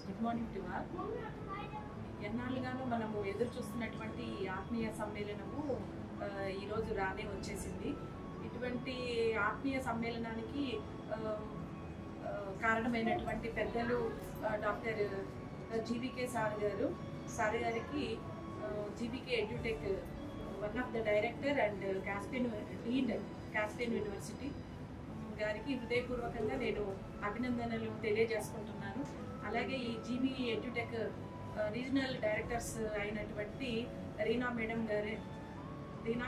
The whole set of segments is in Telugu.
Good morning to all. ఎన్నాళ్ళుగానో మనము ఎదురు చూస్తున్నటువంటి ఆత్మీయ సమ్మేళనము ఈరోజు రానే వచ్చేసింది. ఇటువంటి ఆత్మీయ సమ్మేళనానికి కారణమైనటువంటి పెద్దలు డాక్టర్ జీవీకే సార్ గారికి GVK edutech one of the director and Caspian university గారికి హృదయపూర్వకంగా నేను అభినందనలు తెలియజేసుకుంటున్నాను. అలాగే ఈ జీవీ ఎడ్యుటెక్ రీజనల్ డైరెక్టర్స్ అయినటువంటి రీనా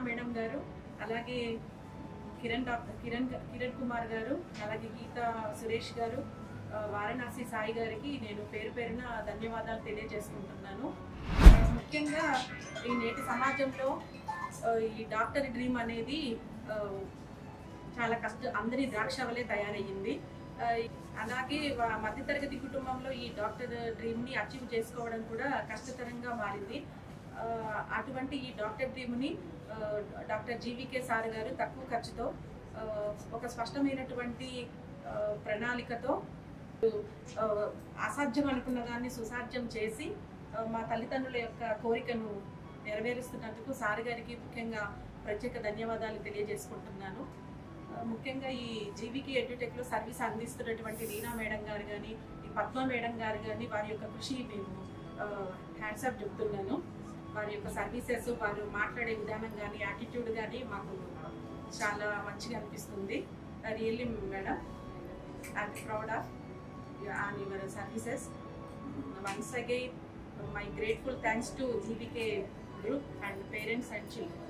మేడం గారు, అలాగే కిరణ్ కుమార్ గారు, అలాగే గీతా సురేష్ గారు, వారణాసి సాయి గారికి నేను పేరు పేరున ధన్యవాదాలు తెలియజేసుకుంటున్నాను. ముఖ్యంగా ఈ నేటి సమాజంలో ఈ డాక్టర్ డ్రీమ్ అనేది చాలా అందరి ద్రాక్ష వలె తయారయ్యింది. అలాగే మధ్యతరగతి కుటుంబంలో ఈ డాక్టర్ డ్రీమ్ని అచీవ్ చేసుకోవడం కూడా కష్టతరంగా మారింది. అటువంటి ఈ డాక్టర్ డ్రీమ్ని డాక్టర్ జీవీకే సార్ గారు తక్కువ ఖర్చుతో ఒక స్పష్టమైనటువంటి ప్రణాళికతో అసాధ్యం అనుకున్న దాన్ని సుసాధ్యం చేసి మా తల్లిదండ్రుల యొక్క కోరికను నెరవేరుస్తున్నందుకు సార్ గారికి ముఖ్యంగా ప్రత్యేక ధన్యవాదాలు తెలియజేసుకుంటున్నాను. ముఖ్యంగా ఈ జీవీకే ఎడ్యుటెక్లో సర్వీస్ అందిస్తున్నటువంటి రీనా మేడం గారు కానీ, ఈ పద్మ మేడం గారు కానీ, వారి యొక్క కృషి మేము హ్యాండ్సప్ చెప్తున్నాను. వారి యొక్క సర్వీసెస్, వారు మాట్లాడే విధానం కానీ, యాటిట్యూడ్ కానీ మాకు చాలా మంచిగా అనిపిస్తుంది. Really madam, I'm proud of on your services. Once again my grateful thanks to GVK group and parents and children.